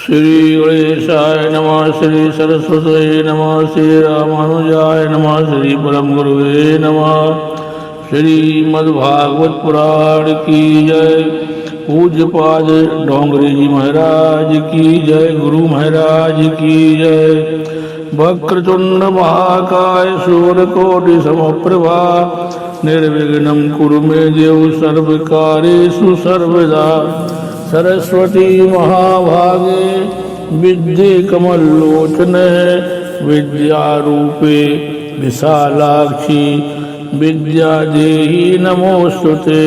श्री गणेशाय नमः। श्री सरस्वती नमः। श्री रामानुजाय नमः। श्री परम गुरुवे नमः। श्रीमद्भागवत पुराण की जय। पूज्यपाद डोंगरी जी महाराज की जय। गुरु महाराज की जय। वक्रतुंड महाकाय सूर्यकोटि समप्रभा निर्विघ्नं कुरु मे देव सर्वकार्येषु सर्वदा। सरस्वती महाभागे विद्ये कमलोचने विद्यारूपे विशालाक्षी विद्या देहि नमोस्तुते।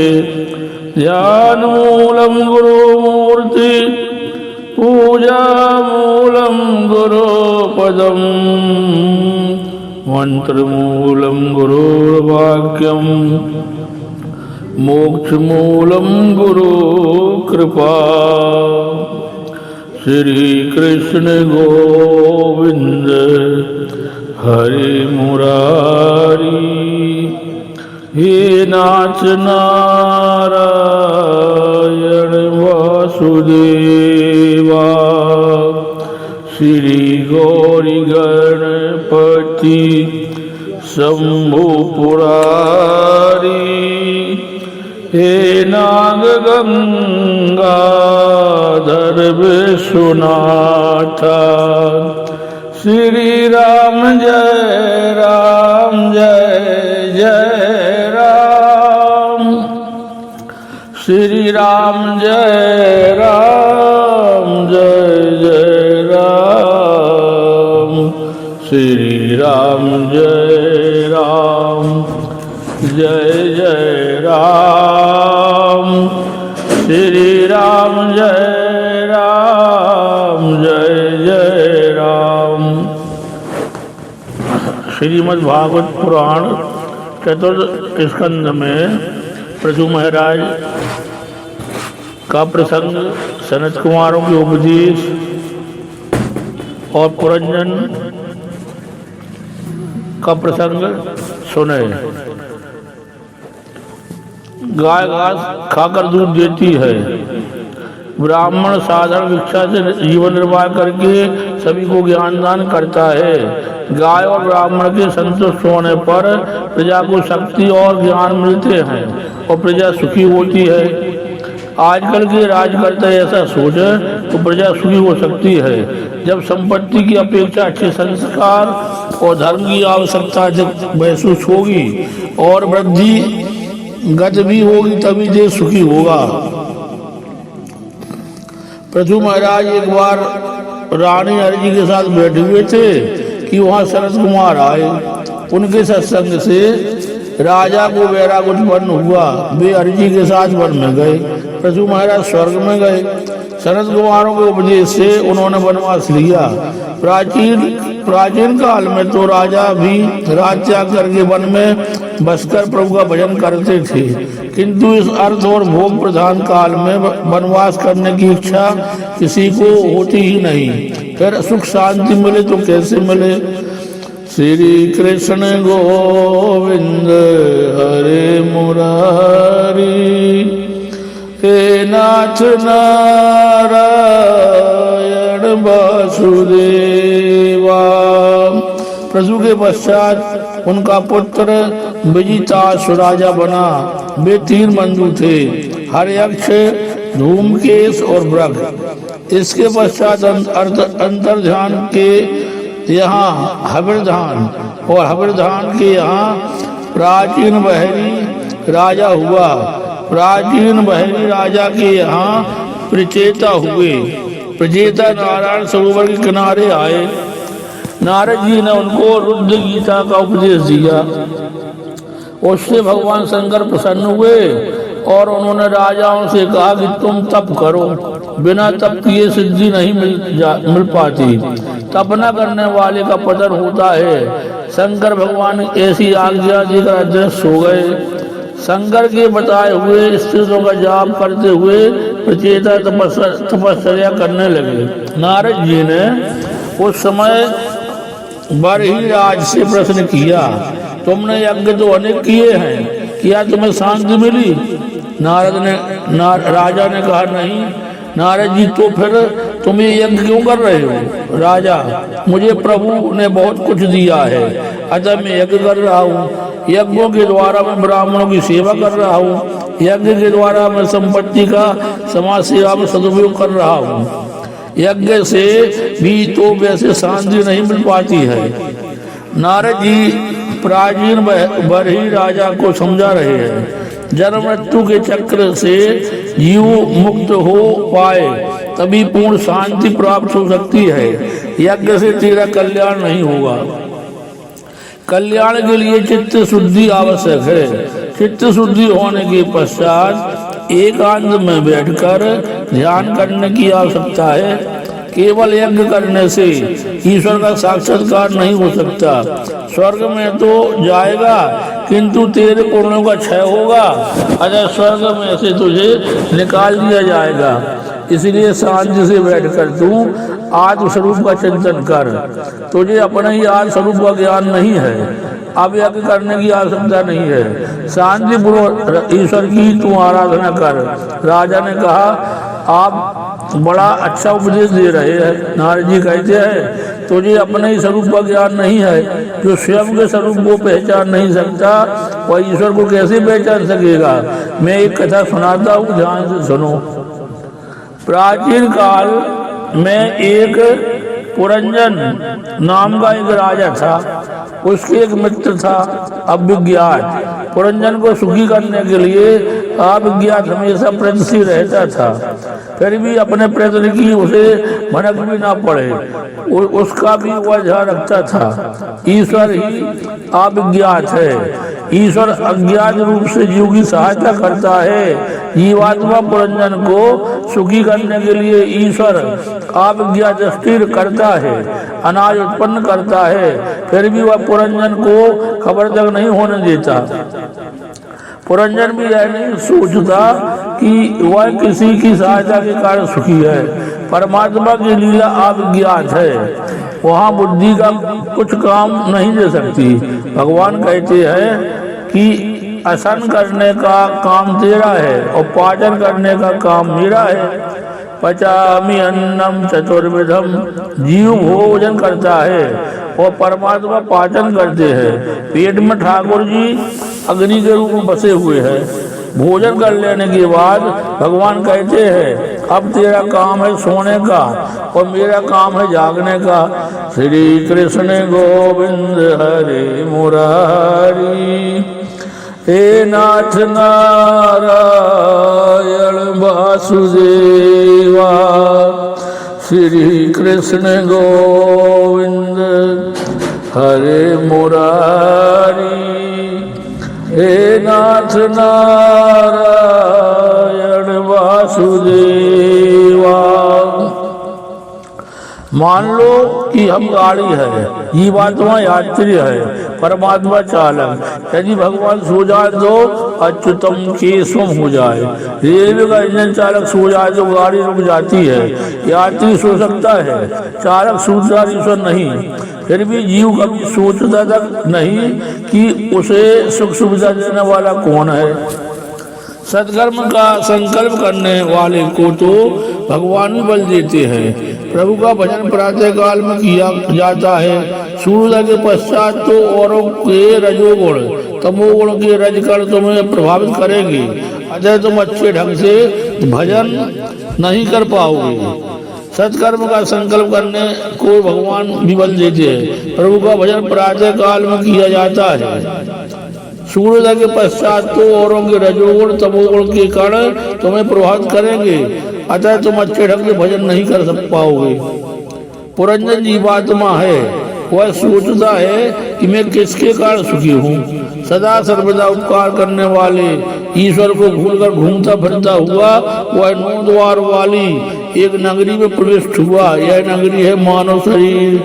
ध्यानमूलं गुरुमूर्ति पूजामूलं गुरुपदं मंत्रमूलं गुरुर्वाक्यं मोक्षमूलं गुरुकृपा। श्री कृष्ण गोविंद हरे मुरारी। हे नाथ नारायण वासुदेवा। श्री गौरी गणपति शंभु पुरारी। हे नाग गंगाधर विश्वनाथा। श्री राम जय जय राम। श्री राम जय जय राम। श्री राम जय जय राम। श्री राम जय जय राम। श्रीमद्भागवत पुराण चतुर्थ स्कंद में पृथु महाराज का प्रसंग, सनत कुमारों के उपदेश और पुरंजन का प्रसंग सुने। गाय घास खाकर दूध देती है। ब्राह्मण साधारण भिक्षा से जीवन निर्वाह करके सभी को ज्ञान दान करता है। गाय और ब्राह्मण के संतुष्ट होने पर प्रजा को शक्ति और ज्ञान मिलते हैं और प्रजा सुखी होती है। आजकल के राजकर्ता ऐसा सोचे तो प्रजा सुखी हो सकती है। जब संपत्ति की अपेक्षा अच्छे संस्कार और धर्म की आवश्यकता जब महसूस होगी और वृद्धि गति भी होगी तभी देश सुखी होगा। पृथु महाराज एक बार रानी हरि के साथ बैठे हुए थे कि वहां शरद कुमार आए। उनके सत्संग से राजा को वैराग उत्पन्न हुआ। वे हरि जी के साथ वन में गए। पृथु महाराज स्वर्ग में गए। शरद कुमारों के उपदेश से उन्होंने वनवास लिया। प्राचीन काल में तो राजा भी राज त्याग करके वन में बसकर प्रभु का भजन करते थे, किंतु इस अर्थ और भोग प्रधान काल में वनवास करने की इच्छा किसी को होती ही नहीं। फिर सुख शांति मिले तो कैसे मिले। श्री कृष्ण गोविंद हरे मुरारी। हे नाथ नारायण वासुदेवा। प्रसू के पश्चात उनका पुत्र विजितासु राजा बना। वे 3 बंधु थे, हर्यक्ष, धूमकेश और वृग। इसके पश्चात अंतर्ध्यान के यहाँ हविर्धान और हविर्धान के यहाँ प्राचीन बहरी राजा हुआ। प्राचीन बहरी राजा के यहाँ प्रचेता हुए। प्रचेता नारायण सरोवर के किनारे आए। नारद जी ने उनको रुद्र गीता का उपदेश दिया। उससे भगवान शंकर प्रसन्न हुए और उन्होंने राजाओं से कहा कि तुम तप करो, बिना तप किए सिद्धि नहीं मिल पाती। तप न करने वाले का पतन होता है। शंकर भगवान ऐसी आज्ञा देकर अदृश्य हो गए। शंकर के बताए हुए स्त्रों का जाप करते हुए प्रचेता तपस्या करने लगे। नारद जी ने उस समय बरहीराज से प्रश्न किया, तुमने यज्ञ तो अनेक किए हैं, क्या तुम्हें शांति मिली? राजा ने कहा नहीं। नारद जी, तो फिर तुम ये यज्ञ क्यों कर रहे हो? राजा, मुझे प्रभु ने बहुत कुछ दिया है, अतः मैं यज्ञ कर रहा हूँ। यज्ञों के द्वारा मैं ब्राह्मणों की सेवा कर रहा हूँ। यज्ञ के द्वारा मैं संपत्ति का समाज सेवा में सदुपयोग कर रहा हूँ। यज्ञ से भी तो वैसे शांति नहीं मिल पाती है। नारद जी प्राचीन बरही राजा को समझा रहे हैं, जन्म मृत्यु के चक्र से जीव मुक्त हो पाए तभी पूर्ण शांति प्राप्त हो सकती है। यज्ञ से तेरा कल्याण नहीं होगा। कल्याण के लिए चित्त शुद्धि आवश्यक है। चित्त शुद्धि होने के पश्चात एकांत में बैठकर ध्यान करने की आवश्यकता है। केवल यज्ञ करने से ईश्वर का साक्षात्कार नहीं हो सकता। स्वर्ग में तो जाएगा किंतु तेरे पुण्यों का क्षय होगा, अतः स्वर्ग में से तुझे निकाल दिया जाएगा। इसलिए शांति से बैठकर तू आत्म स्वरूप का चिंतन कर। तुझे अपने ही आत्म स्वरूप का ज्ञान नहीं है, अब यज्ञ करने की आवश्यकता नहीं है। शांति पूर्वक ईश्वर की तू आराधना कर। राजा ने कहा, आप बड़ा अच्छा उपदेश दे रहे हैं। नारद जी कहते हैं, तुझे अपने ही स्वरूप का ज्ञान नहीं है। जो स्वयं के स्वरूप को पहचान नहीं सकता वह ईश्वर को कैसे पहचान सकेगा? मैं एक कथा सुनाता हूँ, ध्यान से सुनो। प्राचीन काल में एक पुरंजन नाम का एक राजा था। उसके एक मित्र था अभिज्ञात। पुरंजन को सुखी करने के लिए अभिज्ञात हमेशा प्रयत्नशील रहता था, फिर भी अपने प्रयत्न की उसे भनक भी ना पड़े। उसका भी वह ध्यान रखता था, ईश्वर ही अभिज्ञात है। ईश्वर अज्ञात रूप से जीव की सहायता करता है। जीवात्मा पुरंजन को सुखी करने के लिए ईश्वर अज्ञात स्थिर करता है, अनाज उत्पन्न करता है, फिर भी वह पुरंजन को खबर तक नहीं होने देता। पुरंजन भी यह नहीं सोचता कि वह किसी की सहायता के कारण सुखी है। परमात्मा की लीला अज्ञात है, वहाँ बुद्धि का कुछ काम नहीं दे सकती। भगवान कहते हैं कि असन करने का काम तेरा है और पाचन करने का काम मेरा है। पचामी अन्नम चतुर्विधम, जीव भोजन करता है और परमात्मा पाचन करते हैं। पेट में ठाकुर जी अग्नि के रूप में बसे हुए हैं। भोजन कर लेने के बाद भगवान कहते हैं, अब तेरा काम है सोने का और मेरा काम है जागने का। श्री कृष्ण गोविंद हरे मुरारी, हे नाथ नारायण वासुदेवा। श्री कृष्ण गोविंद हरे मुरारी, हे नाथ नारायण वासुदेवा। मान लो कि हम गाड़ी है, जीवात्मा यात्री है, परमात्मा चालक। यदि भगवान सो जाए तो अच्युतम केशवम हो जाए। रेलवे का इंजन चालक सो जाए तो गाड़ी रुक जाती है। यात्री सो सकता है, चालक सूचना ईश्वर नहीं। फिर भी जीव कभी सोचता तक नहीं कि उसे सुख सुविधा देने वाला कौन है। सत्कर्म का संकल्प करने वाले को तो भगवान भी बल देते हैं। प्रभु का भजन प्रातः काल में किया जाता है। सूर्योदय के पश्चात तो औरों के रजोगुण तमोगुण के रजकण तुम्हें प्रभावित करेंगे, अतः तुम अच्छे ढंग से भजन नहीं कर पाओगे। सत्कर्म का संकल्प करने को भगवान भी बल देते हैं। प्रभु का भजन प्रातः काल में किया जाता है। सूर्योदय के पश्चात तो औरों के रजोगुण तमोगुण के कारण तुम्हें प्रभावित करेंगे, अतः तुम अच्छे ढंग से भजन नहीं कर पाओगे। पुरंजन जीवात्मा है, वह सोचता है कि मैं किसके कारण सुखी हूँ। सदा सर्वदा उपकार करने वाले ईश्वर को भूलकर घूमता फिरता हुआ वह 9 द्वार वाली एक नगरी में प्रविष्ट हुआ। यह नगरी है मानव शरीर।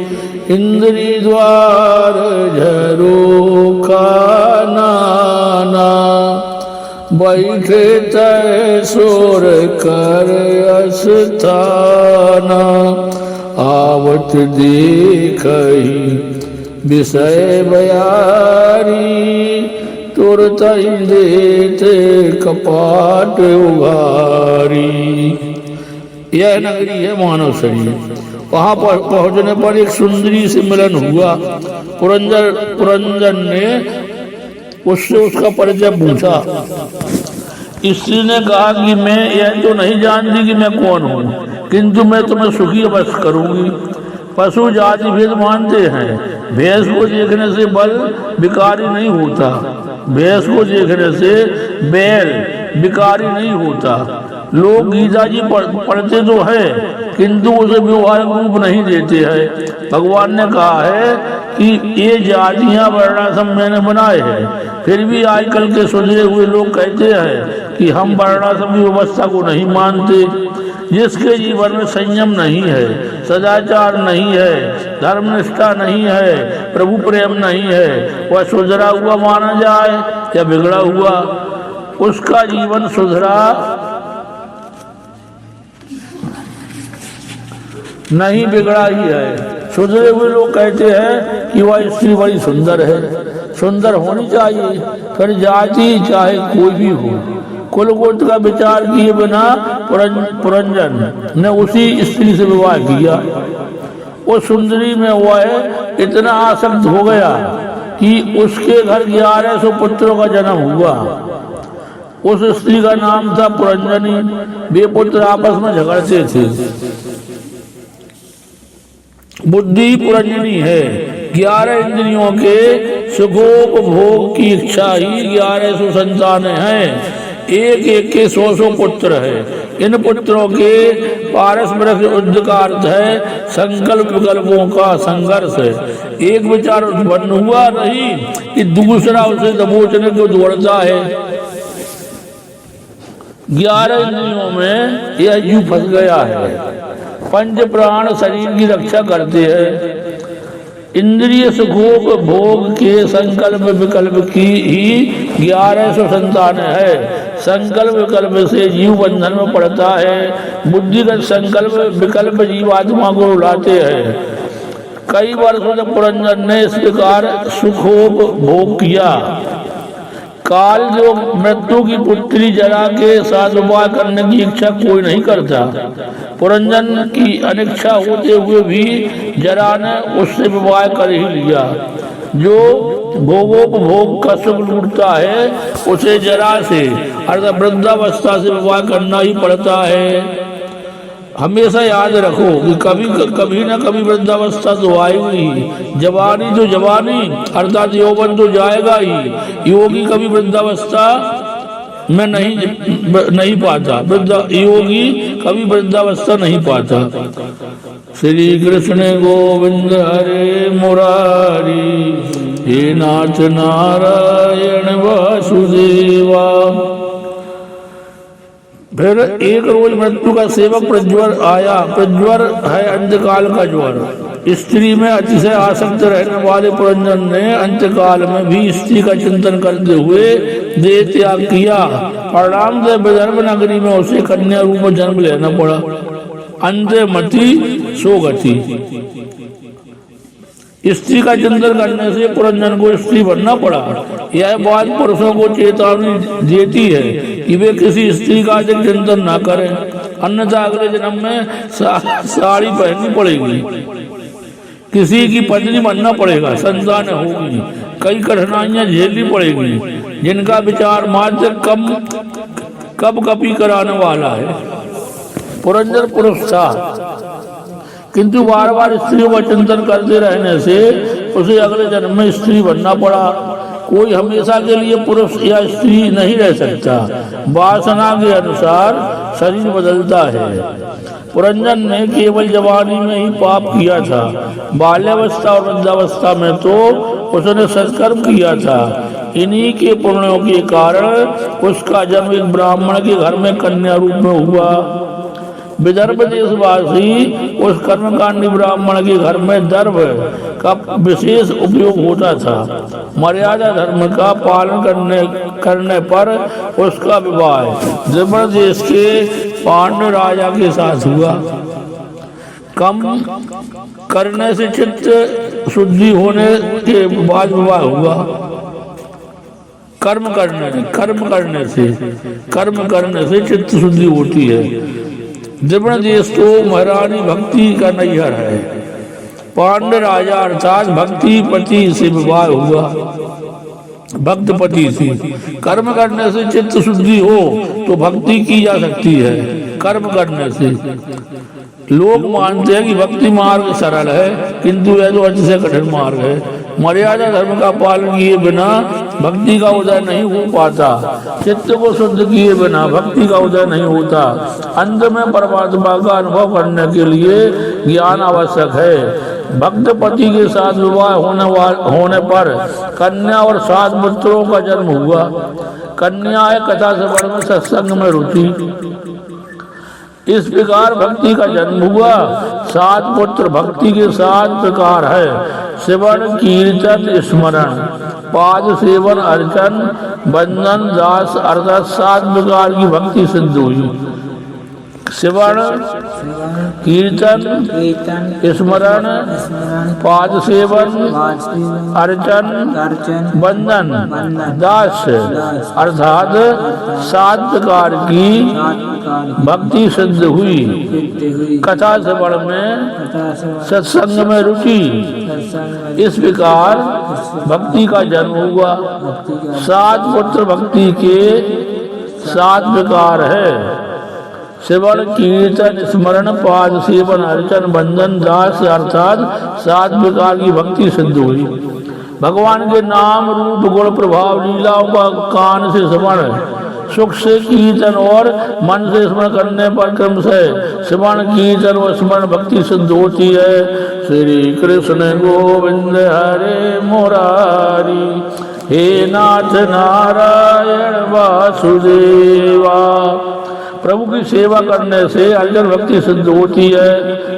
इंद्री द्वार झरोखा नाना, बैठे तय सोर कर अस्थाना। आवत देखहि विषय बयारी, तुरत देते कपाट उघारी। यह नगरी है मानव शरीर। वहां पहुंचने पर एक सुंदरी से मिलन हुआ। पुरंजन ने उससे उसका परिचय पूछा। स्त्री ने कहा कि मैं यह तो नहीं जानती कि मैं कौन हूँ, किंतु मैं तुम्हें सुखी अवश्य करूंगी। पशु जाति भेद मानते हैं। भैंस को देखने से बल विकारी नहीं होता, भैंस को देखने से बैल विकारी नहीं होता। लोग गीता जी पढ़ते तो है, किंतु उसे व्यवहारिक रूप नहीं देते हैं। भगवान ने कहा है कि ये जातियां वर्णाश्रम मैंने बनाए हैं, फिर भी आजकल के सुधरे हुए लोग कहते हैं कि हम वर्णाश्रम की व्यवस्था को नहीं मानते। जिसके जीवन में संयम नहीं है, सदाचार नहीं है, धर्मनिष्ठा नहीं है, प्रभु प्रेम नहीं है, वह सुधरा हुआ माना जाए या बिगड़ा हुआ। उसका जीवन सुधरा नहीं, बिगड़ा ही है। सुधरे हुए लोग कहते हैं कि वह स्त्री बड़ी सुंदर है। सुंदर होनी चाहिए, फिर जाति चाहे कोई भी हो। कुल गोत्र का विचार किए बिना पुरंजन ने उसी स्त्री से विवाह किया। उस सुंदरी में वह इतना आसक्त हो गया कि उसके घर 1100 पुत्रों का जन्म हुआ। उस स्त्री का नाम था पुरंजनी। वे पुत्र आपस में झगड़ते थे। बुद्धि पुरंजनी है। 11 इंद्रियों के सुखोपभोग की इच्छा ही 1100 संतानें हैं। एक एक के 100 पुत्र है। इन पुत्रों के पारस्परिक युद्ध का अर्थ है संकल्प विकल्पों का संघर्ष है। एक विचार उत्पन्न हुआ नहीं कि दूसरा उसे दबोचने को दौड़ता है। 11 इंद्रियों में यह यूं फंस गया है। पंच प्राण शरीर की रक्षा करते हैं। इंद्रिय सुखों भोग के संकल्प विकल्प की ही 1100 संतानें है। संकल्प विकल्प से जीव बंधन में पड़ता है। बुद्धिगत संकल्प विकल्प जीवात्मा को रुलाते हैं। कई वर्षों तक पुरंजन ने इस प्रकार सुखोपभोग किया। काल जो मृत्यु की पुत्री जरा के साथ विवाह करने की इच्छा कोई नहीं करता। पुरंजन की अनिच्छा होते हुए भी जरा ने उससे विवाह कर ही लिया। जो भोगोपभोग का सुख लूटता है उसे जरा से अर्थात वृद्धावस्था से विवाह करना ही पड़ता है। हमेशा याद रखो कि कभी न कभी वृद्धावस्था तो आएगी। जवानी तो जवानी अर्थात यौवन तो जाएगा ही। योगी कभी वृद्धावस्था में नहीं पाता। योगी कभी वृद्धावस्था नहीं पाता। श्री कृष्ण गोविंद हरे मुरारी, हे नाथ नारायण वासुदेवा। फिर एक रोज मृत्यु का सेवक प्रज्वर आया। प्रज्वर है अंत्यकाल का ज्वर। स्त्री में अतिशय आसक्त रहने वाले पुरंजन ने अंत्यकाल में भी स्त्री का चिंतन करते हुए देह त्याग किया। परिणाम से विदर्भ नगरी में उसे कन्या रूप में जन्म लेना पड़ा। अंत्यमति सोगति। स्त्री का चिंतन करने से पुरंजन को स्त्री बनना पड़ा। यह बात पुरुषों को चेतावनी देती है कि वे किसी स्त्री का अधिक चिंतन न करें, अन्यथा अगले जन्म में साड़ी पहननी पड़ेगी, किसी की पत्नी बनना पड़ेगा, संतान होगी, कई कठिनाइयां झेलनी पड़ेगी जिनका विचार मात्र कब कपी कराने वाला है। पुरंजन पुरुष था, किंतु बार बार स्त्रियों का चिंतन करते रहने से उसे अगले जन्म में स्त्री बनना पड़ा। कोई हमेशा के लिए पुरुष या स्त्री नहीं रह सकता। वासना के अनुसार शरीर बदलता है। पुरंजन ने केवल जवानी में ही पाप किया था। बाल्यावस्था और वृद्धावस्था में तो उसने सत्कर्म किया था। इन्हीं के पुण्यों के कारण उसका जन्म एक ब्राह्मण के घर में कन्या रूप में हुआ। विदर्भ देशवासी उस कर्मकांडी ब्राह्मण के घर में दर्भ का विशेष उपयोग होता था। मर्यादा धर्म का पालन करने पर उसका विवाह द्विपद देश के पांडव राजा के साथ हुआ। कम करने से चित्त शुद्धि होने के बाद विवाह हुआ। कर्म करने से चित्त शुद्धि होती है। द्रविड़ देश तो महारानी भक्ति का नैहर है। पांड्य राजा अर्थात भक्ति पति से विवाह हुआ, भक्त पति से। कर्म करने से चित्त शुद्धि हो तो भक्ति की जा सकती है। कर्म करने से लोग मानते हैं कि भक्ति मार्ग सरल है, किंतु यह तो अति से कठिन मार्ग है। मर्यादा धर्म का पालन किए बिना भक्ति का उदय नहीं हो पाता। चित्त को शुद्ध किए बिना भक्ति का उदय नहीं होता। अंत में परमात्मा का अनुभव करने के लिए ज्ञान आवश्यक है। भक्त पति के साथ विवाह होने पर कन्या और 7 पुत्रों का जन्म हुआ। कन्या है कथा श्रवण में सत्संग में रुचि। इस प्रकार भक्ति का जन्म हुआ। 7 पुत्र भक्ति के 7 प्रकार है। श्रवण कीर्तन स्मरण पाद सेवन अर्चन बंधन दास अर्थात 7 प्रकार की भक्ति सिद्ध हुई। श्रवण कीर्तन स्मरण पाद सेवन अर्चन बंधन दास अर्थात 7 प्रकार की भक्ति सिद्ध हुई। कथा श्रवण में सत्संग में रुचि। इस प्रकार भक्ति का जन्म हुआ। 7 पुत्र भक्ति के 7 प्रकार है। श्रवण कीर्तन स्मरण पाद सेवन अर्चन बंधन दास अर्थात 7 प्रकार की भक्ति सिद्ध हुई। भगवान के नाम रूप गुण प्रभाव लीलाओं का कान से श्रवण, सुख से कीर्तन और मन से स्मरण करने पर क्रम से श्रवण कीर्तन और स्मरण भक्ति सिद्ध होती है। श्री कृष्ण गोविंद हरे मुरारी, हे नाथ नारायण वासुदेवा। प्रभु की सेवा करने से अर्जन भक्ति सिद्ध होती है।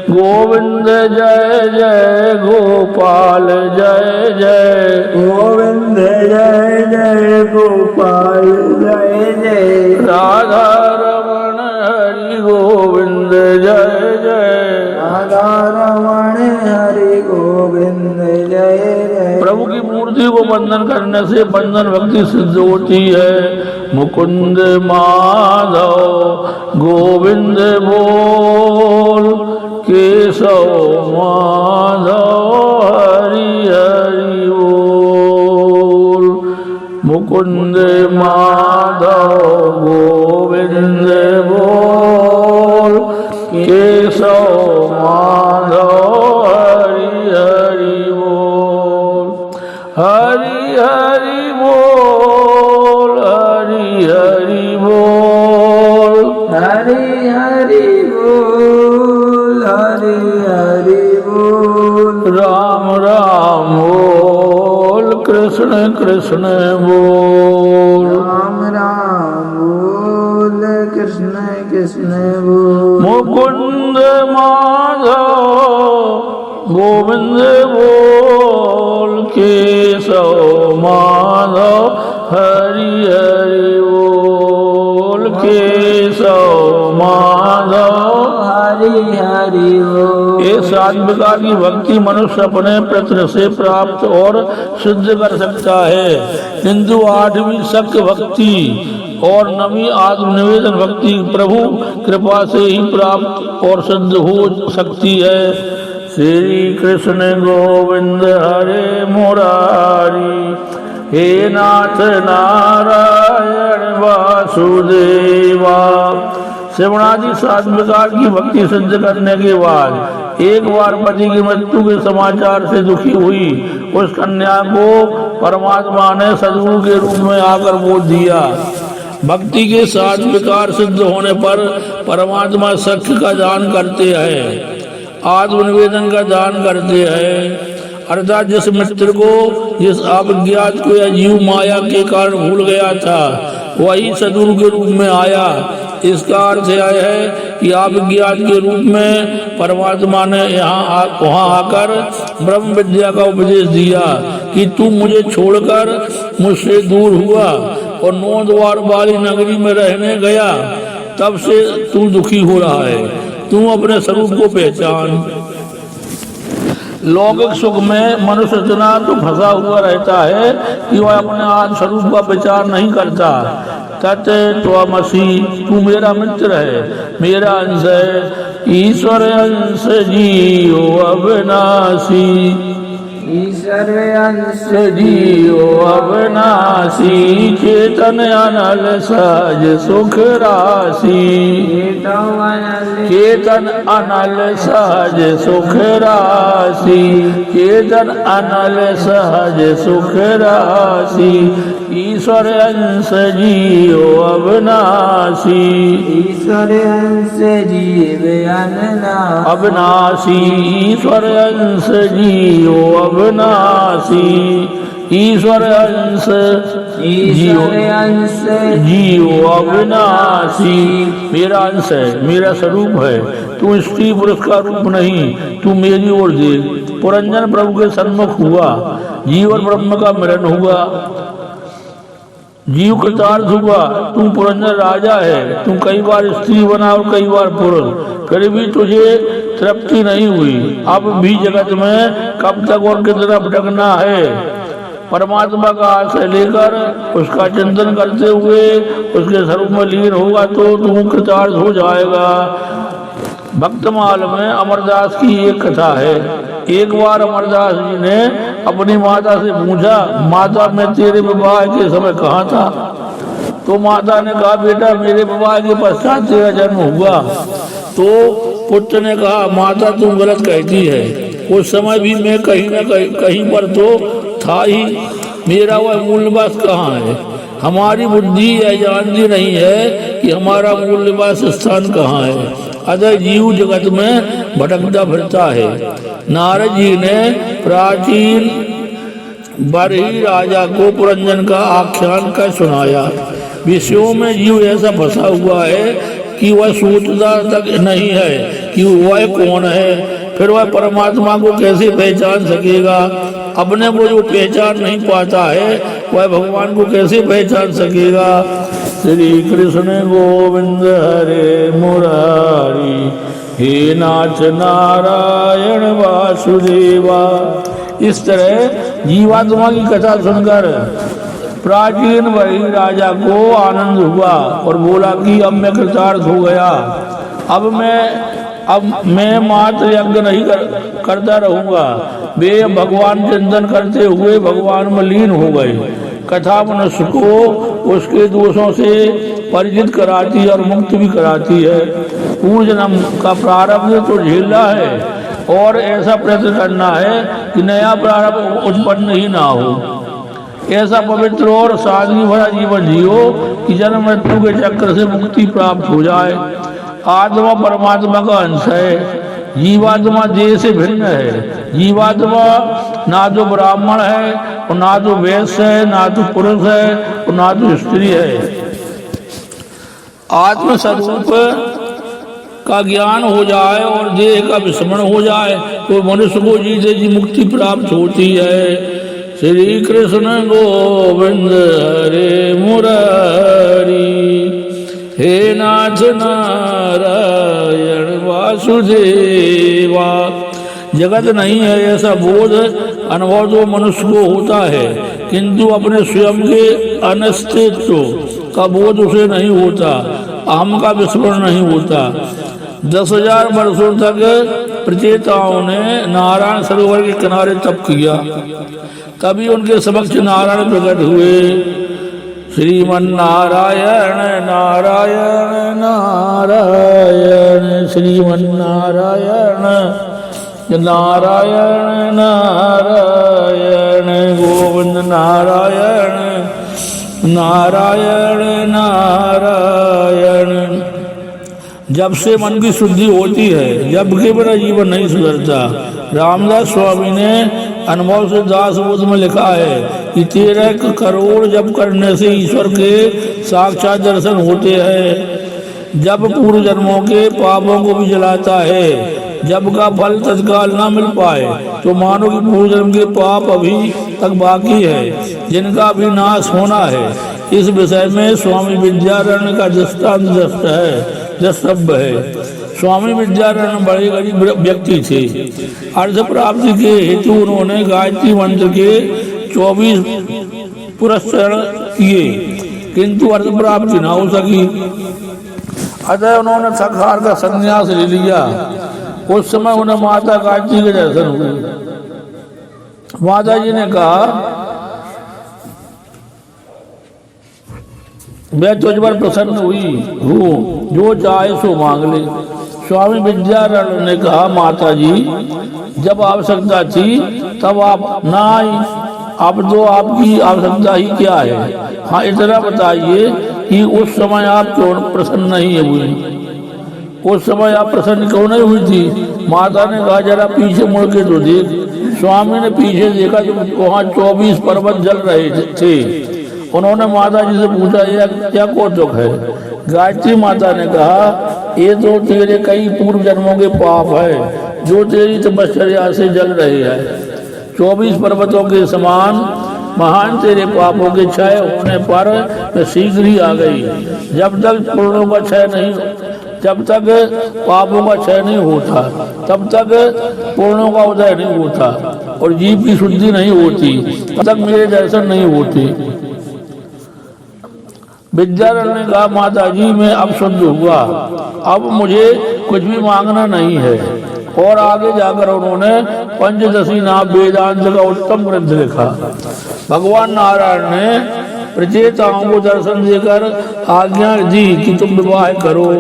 गोविंद जय जय गोपाल जय जय, गोविंद जय जय गोपाल जय जय, राधा रमण हरि गोविंद जय जय, राधा रमण हरि गोविंद जय जय। प्रभु की मूर्ति को बंधन करने से बंधन भक्ति सिद्ध होती है। मुकुंद माधव गोविंद बोल, केशव माधव हरि हरि बोल। मुकुंद माधव गोविंद बोल, केशव माधव हरि हरि बोल। हरि हरि बोल, हरि हरि बोल, हरि हरि बोल, हरि हरि बोल। राम राम बोल, कृष्ण कृष्ण बोल, राम राम बोल, कृष्ण कृष्ण बोल। मुकुंद माधव गोविंद बोल, केशव माधव हरि हरि बोल, केशव माधव हरि हरि बोल। ये 7 प्रकार की भक्ति मनुष्य अपने प्रयत्न से प्राप्त और सिद्ध कर सकता है, किंतु 8वीं शक्ति भक्ति और 9वीं आत्मनिवेदन भक्ति प्रभु कृपा से ही प्राप्त और सिद्ध हो सकती है। श्री कृष्ण गोविंद हरे मुरारी, हे नाथ नारायण वासुदेवा। श्रवणादि 7 प्रकार की भक्ति सिद्ध करने के बाद एक बार पति की मृत्यु के समाचार से दुखी हुई उस कन्या को परमात्मा ने सद्गुरु के रूप में आकर बोध दिया। भक्ति के 7 प्रकार सिद्ध होने पर परमात्मा सख्य का दान करते हैं, आत्मनिवेदन का दान करते हैं। अर्थात जिस मित्र को, जिस अज्ञात को या जीव माया के कारण भूल गया था, वही सद्गुरु के रूप में आया। इसका अर्थ यह है कि आप ज्ञात के रूप में परमात्मा ने वहाँ आकर ब्रह्म विद्या का उपदेश दिया कि तू मुझे छोड़कर मुझसे दूर हुआ और 9 द्वार वाली नगरी में रहने गया, तब से तू दुखी हो रहा है। तू अपने स्वरूप को पहचान। लौकिक सुख में मनुष्य इतना तो फंसा हुआ रहता है कि वह अपने आत्म स्वरूप का विचार नहीं करता। तत्त्वमसि, तू मेरा मित्र है, मेरा अंश है, ईश्वर अंश जीव अविनाशी, ईश्वर अंश जीव अविनाशी, चेतन अनल सहज सुख राशि, चेतन अनल सहज सुख राशि, चेतन अनल सहज सुख राशि, ईश्वर अंश जीव अविनाशी, ईश्वर अंश जीव अविनाशी, ईश्वर अंश जीव अविनाशी, ईश्वर अंश जीव अविनाशी, मेरा अंश है, मेरा स्वरूप है, तू स्त्री पुरुष का रूप नहीं, तू मेरी ओर देख। पुरंजन प्रभु के सन्मुख हुआ, जीव और ब्रह्म का मिलन हुआ, जीव कृतार्थ हुआ, तू पुरंजन राजा है, तू कई बार स्त्री बना और कई बार पुरुष, फिर भी तुझे तृप्ति नहीं हुई। अब भी जगत में कब तक और कितना भटकना है। परमात्मा का आश्रय लेकर उसका चिंतन करते हुए उसके स्वरूप में लीन होगा तो तू कृतार्थ हो जाएगा। भक्तमाल में अमरदास की एक कथा है। एक बार अमरदास जी ने अपनी माता से पूछा, माता मैं तेरे विवाह के समय कहाँ था? तो माता ने कहा, बेटा मेरे विवाह के पश्चात तेरा जन्म हुआ। तो पुत्र ने कहा, माता तुम गलत कहती है, उस समय भी मैं कहीं न कहीं पर तो था ही, मेरा वह मूल निवास कहाँ है? हमारी बुद्धि यह जानती नहीं है कि हमारा मूल निवास स्थान कहाँ है, अतः जीव जगत में भटकता फिरता है। नारद जी ने प्राचीन बरही राजा को पुरंजन का आख्यान कर सुनाया। विषयों में जीव ऐसा फंसा हुआ है कि वह सोचता तक नहीं है कि वह कौन है, फिर वह परमात्मा को कैसे पहचान सकेगा? अपने को जो पहचान नहीं पाता है वह भगवान को कैसे पहचान सकेगा? श्री कृष्ण गोविंद हरे मुरारी, हे नाथ नारायण वासुदेवा। इस तरह जीवात्मा की कथा सुनकर प्राचीन वही राजा को आनंद हुआ और बोला कि अब मैं कृतार्थ हो गया, अब मैं मात्र यज्ञ नहीं करता रहूंगा। वे भगवान चिंतन करते हुए भगवान में लीन हो गए। कथा मनुष्य को उसके दोषों से परिचित कराती है और मुक्त भी कराती है। पूर्व जन्म का प्रारब्ध तो झेलना है और ऐसा प्रयत्न करना है कि नया प्रारब्ध उत्पन्न ही ना हो। ऐसा पवित्र और सादगी भरा जीवन जियो कि जन्म मृत्यु के चक्र से मुक्ति प्राप्त हो जाए। आत्मा परमात्मा का अंश है, जीवात्मा देह से भिन्न है। जीवात्मा ना तो ब्राह्मण है और ना तो वैश्य है, ना तो पुरुष है और ना तो स्त्री है। आत्म स्वरूप का ज्ञान हो जाए और देह का विस्मरण हो जाए तो मनुष्य को जीते जी मुक्ति प्राप्त होती है। श्री कृष्ण गोविंद हरे मुरारी, हे नाथ नारायण वासुदेवा। जगत नहीं है ऐसा बोध अनुभव तो मनुष्य को होता है, किंतु अपने स्वयं के अनस्तित्व का बोध उसे नहीं होता, अहम का विस्मरण नहीं होता। 10,000 वर्षों तक प्रचेताओं ने नारायण सरोवर के किनारे तप किया, तभी उनके समक्ष नारायण प्रकट हुए। श्रीमन नारायण नारायण नारायण, श्रीमन नारायण नारायण नारायण, गोविंद नारायण नारायण नारायण। जब से मन की शुद्धि होती है, जब के बिना जीवन नहीं सुधरता। रामदास स्वामी ने अनुभव से दास बोध में लिखा है कि 13 करोड़ जप करने से ईश्वर के साक्षात दर्शन होते हैं। जब पूर्व जन्मों के पापों को भी जलाता है। जब का फल तत्काल ना मिल पाए तो मानो कि पूर्व जन्म के पाप अभी तक बाकी है, जिनका भी नाश होना है। इस विषय में स्वामी विद्यारण्य का दृष्टांत द्रष्टव्य है। स्वामी विद्यारण बड़े गरीब व्यक्ति थे। अर्थ प्राप्ति के हेतु उन्होंने गायत्री मंत्र के 24 पुरस्कार किए, किंतु अर्थ प्राप्ति न हो सकी। अतः उन्होंने थकार का संन्यास ले लिया। उस समय उन्हें माता गायत्री के दर्शन हुए। माता जी ने कहा, मैं तुझ पर प्रसन्न हुई हूँ, जो चाहे सो मांग ले। स्वामी विद्यारण ने कहा, माता जी जब आवश्यकता थी तब आप ना आई, अब तो आपकी आवश्यकता ही क्या है? हाँ इतना बताइए कि उस समय आप क्यों प्रसन्न नहीं हुई? उस समय आप प्रसन्न क्यों नहीं हुई थी? माता ने कहा, जरा पीछे मुड़ के तो देख। स्वामी ने पीछे देखा तो वहाँ 24 पर्वत जल रहे थे। उन्होंने माता जी से पूछा, यह क्या कौतुक है? गायत्री माता ने कहा, ये तो तेरे कई पूर्व जन्मों के पाप है जो तेरी तपस्या से जल रहे हैं। 24 पर्वतों के समान महान तेरे पापों के क्षय होने पर मैं शीघ्र ही आ गई। जब तक पुण्यों का क्षय नहीं, जब तक पापों का क्षय नहीं होता तब तक पुण्यों का उदय नहीं होता और जीव की शुद्धि नहीं होती, तब तक मेरे दर्शन नहीं होते। विद्यारण ने कहा, माता जी मैं अब शुद्ध हुआ, अब मुझे कुछ भी मांगना नहीं है। और आगे जाकर उन्होंने पंचदशी नाम वेदांत का उत्तम ग्रंथ लिखा। भगवान नारायण ने प्रचेताओं को दर्शन देकर आज्ञा दी कि तुम विवाह करो।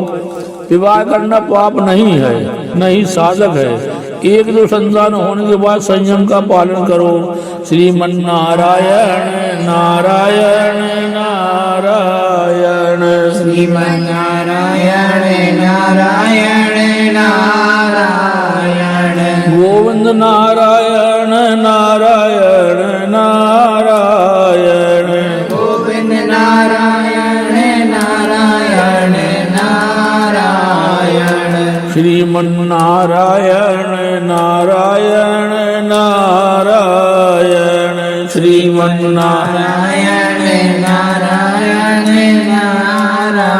विवाह करना पाप नहीं है, नहीं साधक है। एक दो संतान होने के बाद संयम का पालन करो। श्रीमन नारायण नारायण नारायण, श्रीमन नारायण नारायण नारायण, गोविंद नारायण नारायण नारायण, गोविंद नारायण नारायण नारायण, श्रीमन नारायण नारायण नारायण, श्रीमन नारायण नारायण नारायण,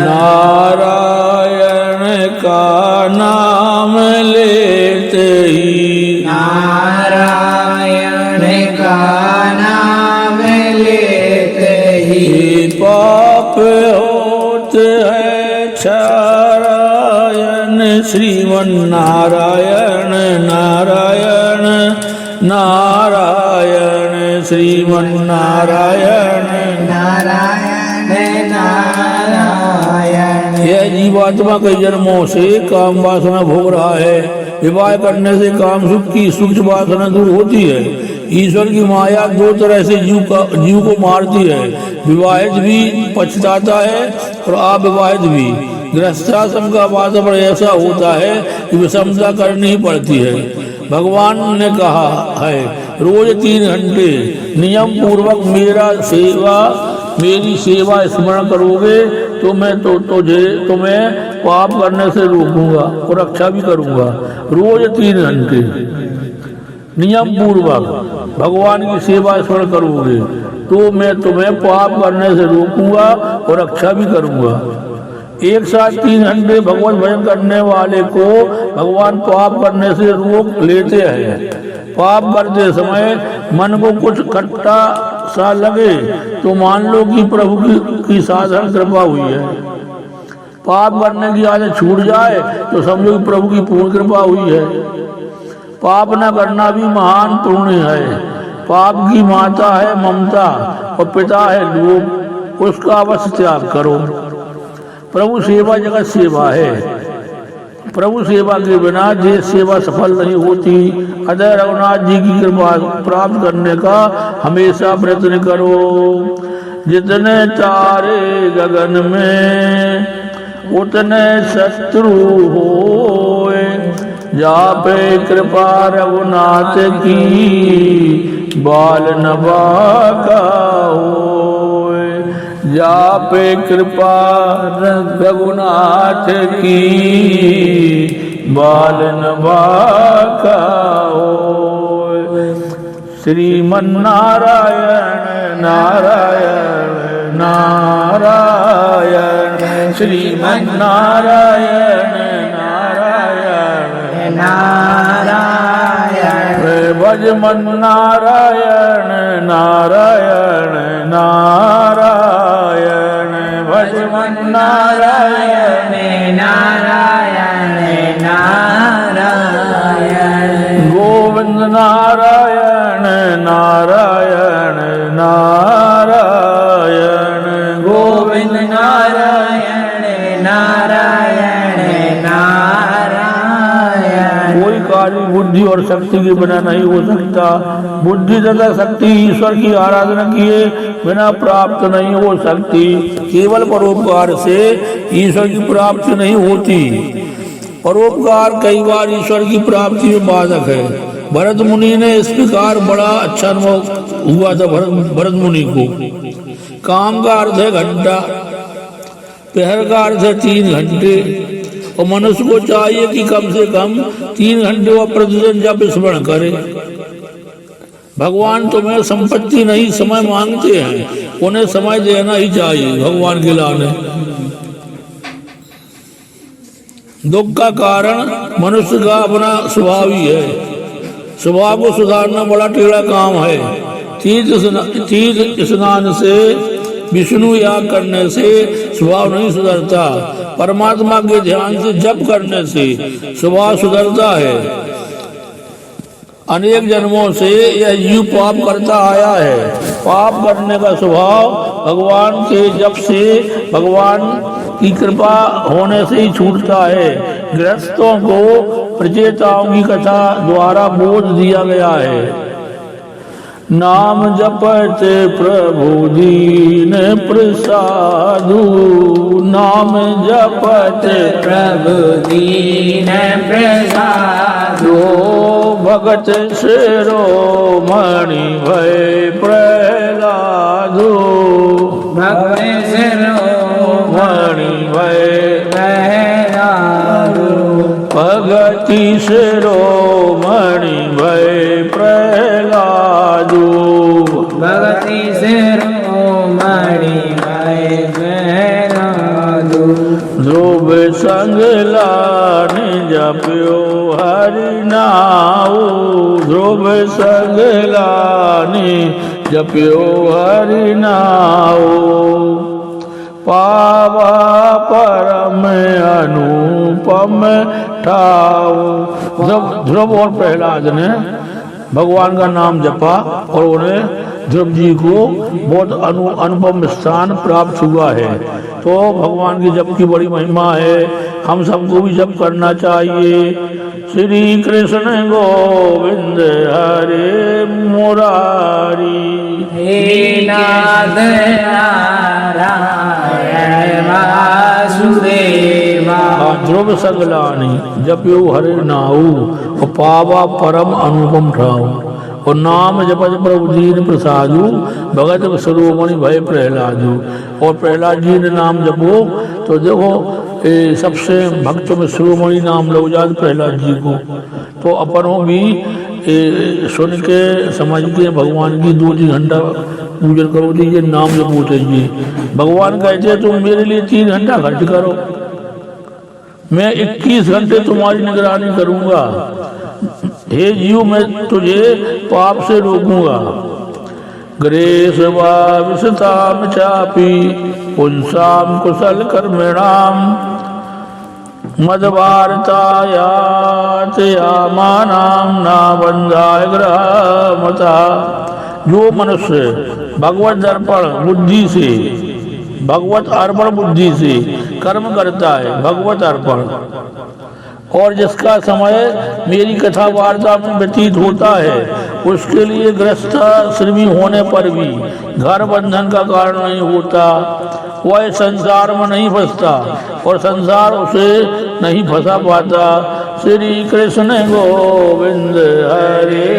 नारायण का नाम लेते ही, नारायण का नाम लेते ही पाप होते हैं क्षरायण। श्रीमन नारायण नारायण नारायण, श्रीमन नारायण नारायण नारायण। यह जीवात्मा कई जन्मों से काम वासना भोग रहा है। विवाह करने से काम सुख की सूक्ष्म वासना दूर होती है। ईश्वर की माया दो तरह से जीव को मारती है, विवाहित भी पछताता है और अविवाहित भी। गृहस्थाश्रम का वातावरण ऐसा होता है कि विषमता करनी ही पड़ती है। भगवान ने कहा है, रोज 3 घंटे नियम पूर्वक मेरी सेवा स्मरण करोगे तो मैं तुम्हें पाप करने से रोकूंगा और रक्षा भी करूंगा। रोज 3 घंटे नियम पूर्वक भगवान की सेवा स्मरण करोगे तो मैं तुम्हें पाप करने से रोकूंगा और रक्षा भी करूंगा। एक साथ 3 घंटे भगवत भजन करने वाले को भगवान पाप करने से रोक लेते हैं। पाप करते समय मन को कुछ खट्टा सा लगे तो मान लो कि प्रभु की साधारण कृपा हुई है। पाप करने की आदत छूट जाए तो समझो कि प्रभु की पूर्ण कृपा हुई है। पाप न करना भी महान पुण्य है। पाप की माता है ममता और पिता है लोभ, उसका अवश्य त्याग करो। प्रभु सेवा जगत सेवा है। प्रभु सेवा के बिना देश सेवा सफल नहीं होती। अतः रघुनाथ जी की कृपा प्राप्त करने का हमेशा प्रयत्न करो। जितने तारे गगन में उतने शत्रु होए, जापे कृपा रघुनाथ की बाल न बाका होए। जापे कृपा रघुनाथ की बाल न बाका होए। श्रीमन नारायण नारायण नारायण, श्रीमन नारायण नारायण भज मन नारायण नारायण नारायण भज मन नारायण नारायण नारायण गोविंद नारायण नारायण नारायण गोविंद नारायण नारायण नारायण कोई कार्य बुद्धि और शक्ति के बिना नहीं हो सकता। बुद्धि तथा शक्ति ईश्वर की आराधना किए बिना प्राप्त नहीं हो सकती। केवल परोपकार से ईश्वर की प्राप्ति नहीं होती। परोपकार कई बार ईश्वर की प्राप्ति में बाधक है। भरत मुनि ने इस प्रकार बड़ा अच्छा अनुभव हुआ था। भरत मुनि को काम का अर्थ है घंटा, पहर का अर्थ है 3 घंटे, और मनुष्य को चाहिए कि कम से कम 3 घंटे वह प्रतिदिन जप स्मरण करे। भगवान तुम्हें संपत्ति नहीं समय मांगते हैं, उन्हें समय देना ही चाहिए भगवान के लाने। दुख का कारण मनुष्य का अपना स्वभाव ही है। स्वभाव को सुधारना बड़ा टेढ़ा काम है। तीर्थ स्नान से, विष्णु याग करने से स्वभाव नहीं सुधरता। परमात्मा के ध्यान से जप करने से स्वभाव सुधरता है। अनेक जन्मों से यह जीव पाप करता आया है। पाप करने का स्वभाव भगवान के जप से, भगवान की कृपा होने से ही छूटता है। गृहस्थों को प्रचेताओं की कथा द्वारा बोध दिया गया है। नाम जपते प्रभु दीन प्रसादु, नाम जपते प्रभु दीन प्रसादु, भगत शिरोमणि भय प्रहलादु, भगत शिरोमणि भय प्रहलादु, भगति शिरोमणि भय प्रहलादु, भगति शिरोमणि भय प्रहलादु, ध्रुव संग लानि जप्यो हरि नाउ, ध्रुव संग लानि जप्यो हरि नाउ, पावा परम अनुपम ठाऊ। जब ध्रुव और प्रहलाद ने भगवान का नाम जपा और उन्हें ध्रुव जी को बहुत अनुपम स्थान प्राप्त हुआ है। तो भगवान की जप की बड़ी महिमा है। हम सबको भी जप करना चाहिए। श्री कृष्ण गोविंद हरे मुरारी, हे नाथ नारायण वासुदेवा, ध्रुव संगलानी जप्यो हरे नाऊ, और पावा परम अनुपम ठाऊ, और नाम जपत प्रभु दीन प्रसादु, भगत शिरोमणि भय प्रहलादु। और प्रहलाद जी ने नाम जपो तो देखो सबसे भक्तों में शिरोमणि नाम लो जात प्रहलाद जी को। तो अपनों भी सुन के समझ के भगवान की 2-3 घंटा पूजन करो दीजिए, नाम जपो दीजिए। भगवान कहते तुम मेरे लिए 3 घंटा खर्च करो, मैं 21 घंटे तुम्हारी निगरानी करूंगा। हे जीव मैं तुझे पाप से रोकूंगा। ग्रेस विषताम चापी पुंसाम कुशल कर्मिणाम, मदवार्तायात यामानाम ना बंधाय ग्रहमता। जो मनुष्य भगवत दर्पण बुद्धि से, भगवत अर्पण बुद्धि से कर्म करता है, भगवत अर्पण, और जिसका समय मेरी कथा वार्ता में व्यतीत होता है, उसके लिए गृहस्थ श्रमी होने पर भी घर बंधन का कारण नहीं होता। वह संसार में नहीं फंसता और संसार उसे नहीं फंसा पाता। श्री कृष्ण गोविंद हरे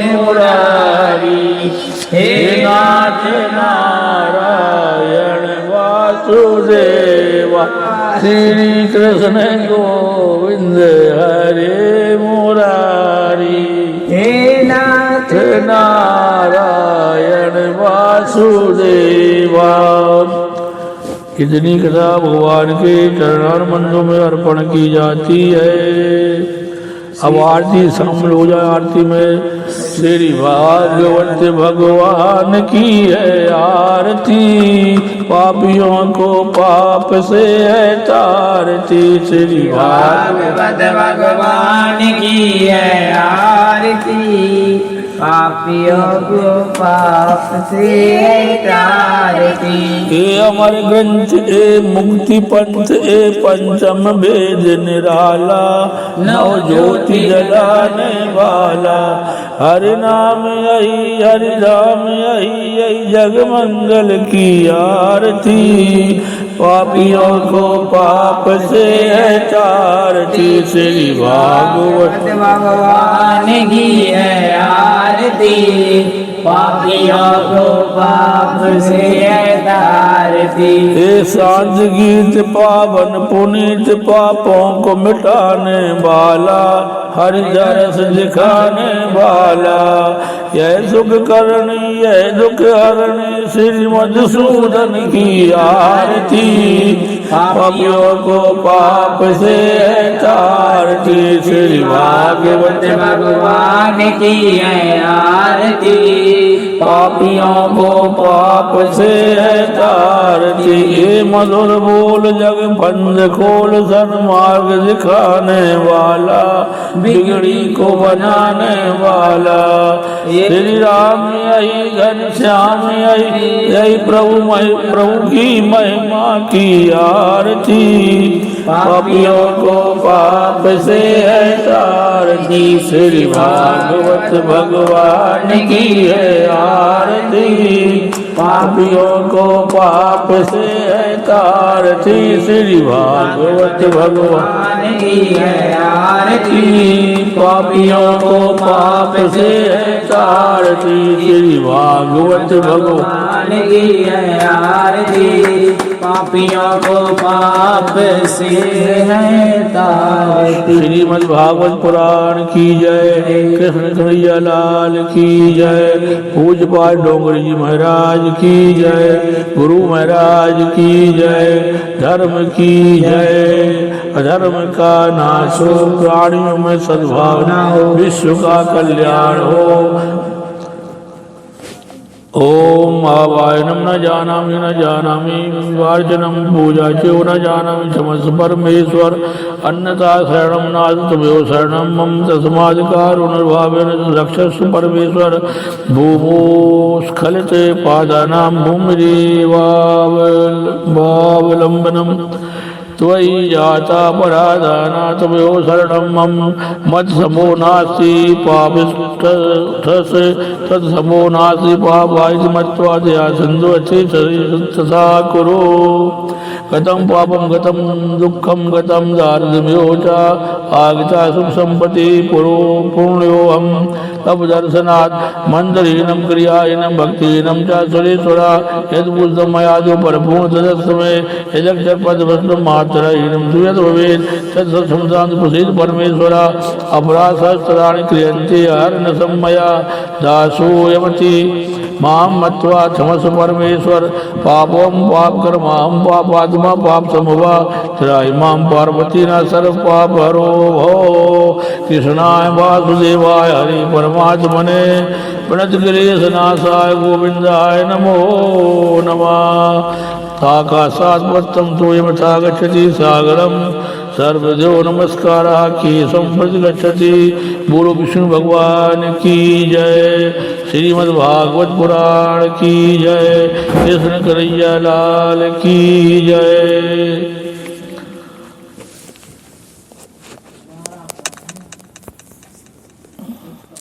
मुरारी, हे नाथ नारायण वासुदेवा। श्री कृष्ण गोविंद हरे मुरारी, हे नाथ नारायण वासुदेवा। इतनी कथा भगवान के चरणारविंदों में अर्पण की जाती है। अब आरती शामिल हो जाए आरती में। श्री भागवत भगवान की है आरती, पापियों को पाप से है तारती। श्री भागवत भगवान की है आरती, पापियों को पाप से तारती। ए अमर ग्रंथ ए मुक्ति पंथ ए पंचम वेद निराला, नव ज्योति जलाने वाला। हरि नाम यही हरि धाम यही यही जग मंगल की आरती, पापियों को पाप से है तारती। श्री भागवत भगवान की है आरती, पापियों को पाप से है तारती। हे शांत गीत पावन पुनीत पापों को मिटाने वाला, हरि रस दिखाने वाला। यह सुख करणी यह दुख हरणी श्री मधुसूदन की आरती, पापियों को पाप से है तारती। श्री भागवत भगवान की है आरती, पापियों को पाप से है तारती। ये मधुर बोल जग बंद खोल सन्मार्ग दिखाने वाला, बिगड़ी को बनाने वाला। श्री राम यही घनश्याम यही यही प्रभु की महिमा की आरती, पापियों को पाप से है तारती। श्री भागवत भगवान की है आरती, पापियों को पाप से है तारती। श्री भागवत भगवान की है आरती, पापियों को पाप से है तारती। श्री भागवत भगवान की है आरती, पापियों को पाप से है तारती। श्रीमद् भागवत पुराण की जय। कृष्ण कन्हैया लाल की जय। पूज्य पाठ डोंगरी जी महाराज की जय। गुरु महाराज की जय। धर्म की जय। अधर्म का नाश हो, प्राणियों में सद्भावना हो, विश्व का कल्याण हो। ओम आवायनम न जानामि न जानामि, वार्चनम पूजा चो न जानामि, क्षमस्व परमेश्वर। अन्यथा शरणम नास्ति तमेव शरणम मम, तस्माद्कारुणिर्भावेन रक्षस्व परमेश्वर। भूमोस्खलिते पादानां भूमिरेवावलम्बनम्, त्वयि जाता पराधाना तमेव शरणं मम। मत्समो नास्ति पापिष्ठस्य तत्समो नास्ति पापाय मत्वा दया सिन्धु तथा कुरु। गतं पापं गतं दुःखं गतं दारिद्र्यमेव च आगता सुख संपत्ति पुण्योऽहं तव दर्शनात्। मंदरहीनं क्रियाहीनं भक्तिहीनं च सुरेश्वरा, यद्बुद्धं मया जो परिपूर्ण तदस्तमे। यदक्षरपदभस्मं मात्रहीनं सुयत् भवेत् तत्संसान्त प्रसीद परमेश्वरा। अपराध सहस्राणि क्रियन्ते हरनशं मया दासोऽयमति। मां मत्वा क्षमस्व परमेश्वर। पापों पाप कर्मां पापात्मा पाप समवा। त्राहि मां पार्वती न सर्व पाप हरो भो। कृष्णाय वासुदेवाय हरि परमात्मने प्रणतगिरीशनाशाय गोविंदाय नमो नमः। आकाशात्मत्तं तोयमथा गच्छति सागरं सर्वदेव नमस्कारः केशं प्रति गच्छति। बोलो विष्णु भगवान की जय। श्रीमद् भागवत पुराण की जय। कृष्ण कन्हैया लाल की जय।